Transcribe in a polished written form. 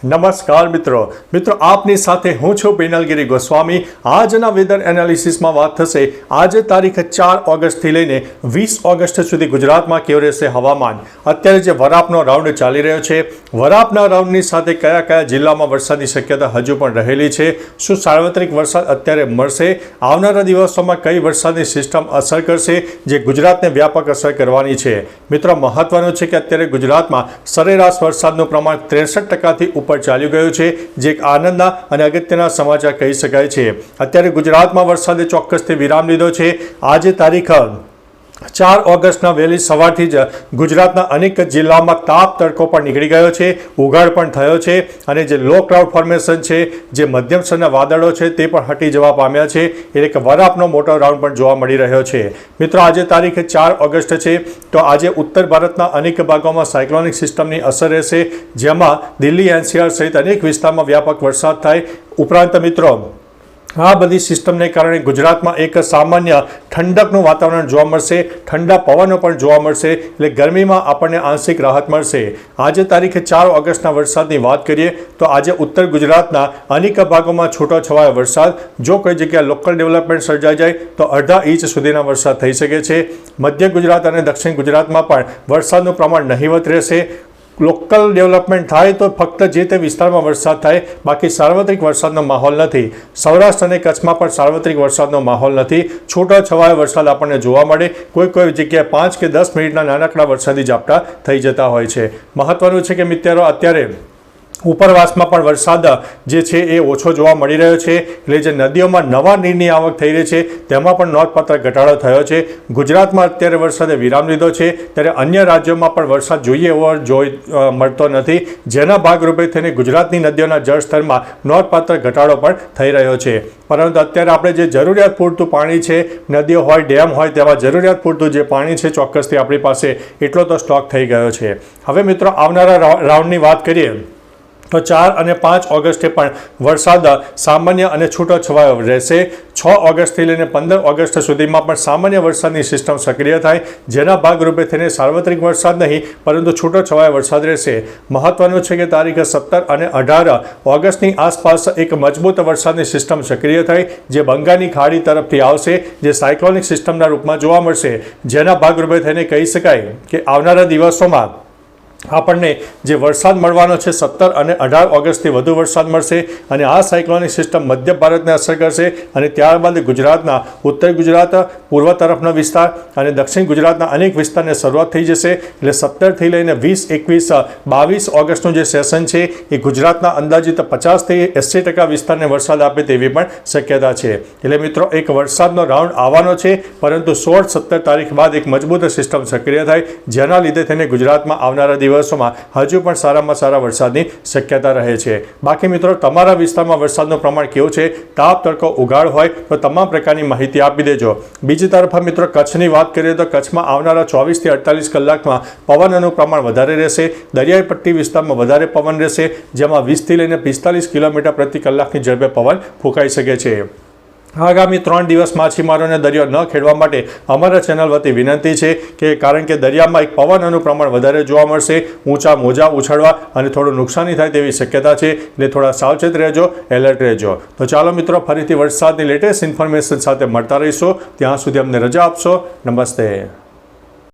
નમસ્કાર મિત્રો આપની સાથે હું છું પિનલગીરી ગોસ્વામી। આજના વેધર એનાલિસિસમાં વાત થશે આજે તારીખ 4 ઓગસ્ટથી લઈને 20 ઓગસ્ટ સુધી ગુજરાતમાં કેવું રહેશે હવામાન। અત્યારે જે વરાપનો રાઉન્ડ ચાલી રહ્યો છે, વરાપના રાઉન્ડની સાથે કયા કયા જિલ્લામાં વરસાદની શક્યતા હજુ પણ રહેલી છે, શું સાર્વત્રિક વરસાદ અત્યારે મળશે, આવનારા દિવસોમાં કઈ વરસાદની સિસ્ટમ અસર કરશે જે ગુજરાતને વ્યાપક અસર કરવાની છે। મિત્રો મહત્વનું છે કે અત્યારે ગુજરાતમાં સરેરાશ વરસાદનું પ્રમાણ 63% ઉપર ચાલ્યું ગયું છે, જે એક આનંદના અને અગત્યના સમાચાર કહી શકાય છે। અત્યારે ગુજરાતમાં વરસાદે ચોક્કસથી વિરામ લીધો છે। આજે તારીખ 4 ઓગસ્ટના વહેલી સવારથી જ ગુજરાતના અનેક જિલ્લામાં તાપ તડકો પણ નીકળી ગયો છે, ઉઘાડ પણ થયો છે અને જે લો ક્લાઉડ ફોર્મેશન છે, જે મધ્યમ સ્તરના વાદળો છે તે પણ હટી જવા પામ્યા છે, એટલે કે વરાપનો મોટો રાઉન્ડ પણ જોવા મળી રહ્યો છે। મિત્રો આજે તારીખ 4 ઓગસ્ટ છે, તો આજે ઉત્તર ભારતના અનેક ભાગોમાં સાયક્લોનિક સિસ્ટમની અસર રહેશે, જેમાં દિલ્હી એનસીઆર સહિત અનેક વિસ્તારમાં વ્યાપક વરસાદ થાય। ઉપરાંત મિત્રો આ બધી સિસ્ટમને કારણે ગુજરાતમાં એક સામાન્ય ઠંડકનું વાતાવરણ જોવા મળશે, ઠંડા પવનો પણ જોવા મળશે, એટલે ગરમીમાં આપણને આંશિક રાહત મળશે। આજે તારીખ 4 ઓગસ્ટના વરસાદની વાત કરીએ તો આજે ઉત્તર ગુજરાતના અનેક ભાગોમાં છૂટોછવાયો વરસાદ, જો કોઈ જગ્યાએ લોકલ ડેવલપમેન્ટ સર્જાઈ જાય તો અડધા ઇંચ સુધીના વરસાદ થઈ શકે છે। મધ્ય ગુજરાત અને દક્ષિણ ગુજરાતમાં પણ વરસાદનું પ્રમાણ નહિવત રહેશે। લોકલ ડેવલપમેન્ટ થાય તો ફક્ત જે તે વિસ્તારમાં વરસાદ થાય, બાકી સાર્વત્રિક વરસાદનો માહોલ નથી। સૌરાષ્ટ્ર અને કચ્છમાં પણ સાર્વત્રિક વરસાદનો માહોલ નથી, છૂટોછવાયો વરસાદ આપણને જોવા મળે, કોઈ જગ્યાએ 5 કે 10 મિનિટના નાનકડા વરસાદી ઝાપટા થઈ જતા હોય છે। મહત્વનું છે કે મિત્રો અત્યારે ઉપરવાસમાં પણ વરસાદ જે છે એ ઓછો જોવા મળી રહ્યો છે, એટલે જે નદીઓમાં નવા નીરની આવક થઈ રહી છે તેમાં પણ નોંધપાત્ર ઘટાડો થયો છે। ગુજરાતમાં અત્યારે વરસાદે વિરામ લીધો છે, ત્યારે અન્ય રાજ્યોમાં પણ વરસાદ જોઈએ એવો મળતો નથી, જેના ભાગરૂપે થઈને ગુજરાતની નદીઓના જળસ્તરમાં નોંધપાત્ર ઘટાડો પણ થઈ રહ્યો છે। પરંતુ અત્યારે આપણે જે જરૂરિયાત પૂરતું પાણી છે, નદીઓ હોય ડેમ હોય તેમાં જરૂરિયાત પૂરતું જે પાણી છે ચોક્કસથી આપણી પાસે એટલો તો સ્ટોક થઈ ગયો છે। હવે મિત્રો આવનારા રાઉન્ડની વાત કરીએ તો 4 અને 5 ઓગસ્ટે પણ વરસાદ સામાન્ય અને છૂટોછવાયો રહેશે। 6 ઓગસ્ટથી લઈને 15 ઓગસ્ટ સુધીમાં પણ સામાન્ય વરસાદની સિસ્ટમ સક્રિય થાય, જેના ભાગરૂપે થઈને સાર્વત્રિક વરસાદ નહીં પરંતુ છૂટોછવાયો વરસાદ રહેશે। મહત્વનું છે કે તારીખ 17 અને 18 ઓગસ્ટની આસપાસ એક મજબૂત વરસાદની સિસ્ટમ સક્રિય થાય, જે બંગાળની ખાડી તરફથી આવશે, જે સાયક્લોનિક સિસ્ટમના રૂપમાં જોવા મળશે, જેના ભાગરૂપે થઈને કહી શકાય કે આવનારા દિવસોમાં આપણને જે વરસાદ મળવાનો છે 17 અને 18 ઓગસ્ટથી વધુ વરસાદ મળશે અને આ સાયક્લોનિક સિસ્ટમ મધ્ય ભારતને અસર કરશે અને ત્યારબાદ ગુજરાતના ઉત્તર ગુજરાત, પૂર્વ તરફનો વિસ્તાર અને દક્ષિણ ગુજરાતના અનેક વિસ્તારને શરૂઆત થઈ જશે। એટલે 17થી લઈને 20, 21, 22 ઓગસ્ટનું જે સેશન છે એ ગુજરાતના અંદાજિત 50થી 80% વિસ્તારને વરસાદ આપે તેવી પણ શક્યતા છે। એટલે મિત્રો એક વરસાદનો રાઉન્ડ આવવાનો છે, પરંતુ 16-17 તારીખ બાદ એક મજબૂત સિસ્ટમ સક્રિય થાય, જેના લીધે થઈને ગુજરાતમાં આવનારા દિવસોમાં હજુ પણ સારામાં સારા વરસાદની શક્યતા રહે છે। બાકી મિત્રો તમારા વિસ્તારમાં વરસાદનું પ્રમાણ કેવું છે, તાપ તડકો ઉઘાડ હોય તો તમામ પ્રકારની માહિતી આપી દેજો। બીજી તરફ મિત્રો કચ્છની વાત કરીએ તો કચ્છમાં આવનારા 24 થી 48 કલાકમાં પવનનું પ્રમાણ વધારે રહેશે, દરિયાઈ પટ્ટી વિસ્તારમાં વધારે પવન રહેશે, જેમાં 20 થી લઈને 45 કિલોમીટર પ્રતિ કલાકની ઝડપે પવન ફૂંકાઈ શકે છે। આગામી 3 દિવસ માછીમારોને દરિયો ન ખેડવા માટે અમારા ચેનલ વતી વિનંતી છે કે કારણ કે દરિયામાં એક પવનનું પ્રમાણ વધારે જોવા મળશે, ઊંચા મોજા ઉછળવા અને થોડું નુકસાની થાય તેવી શક્યતા છે, એટલે થોડા સાવચેત રહેજો, એલર્ટ રહેજો। તો ચાલો મિત્રો ફરીથી વરસાદની લેટેસ્ટ ઇન્ફોર્મેશન સાથે મળતા રહીશું, ત્યાં સુધી અમને રજા આપશો। નમસ્તે।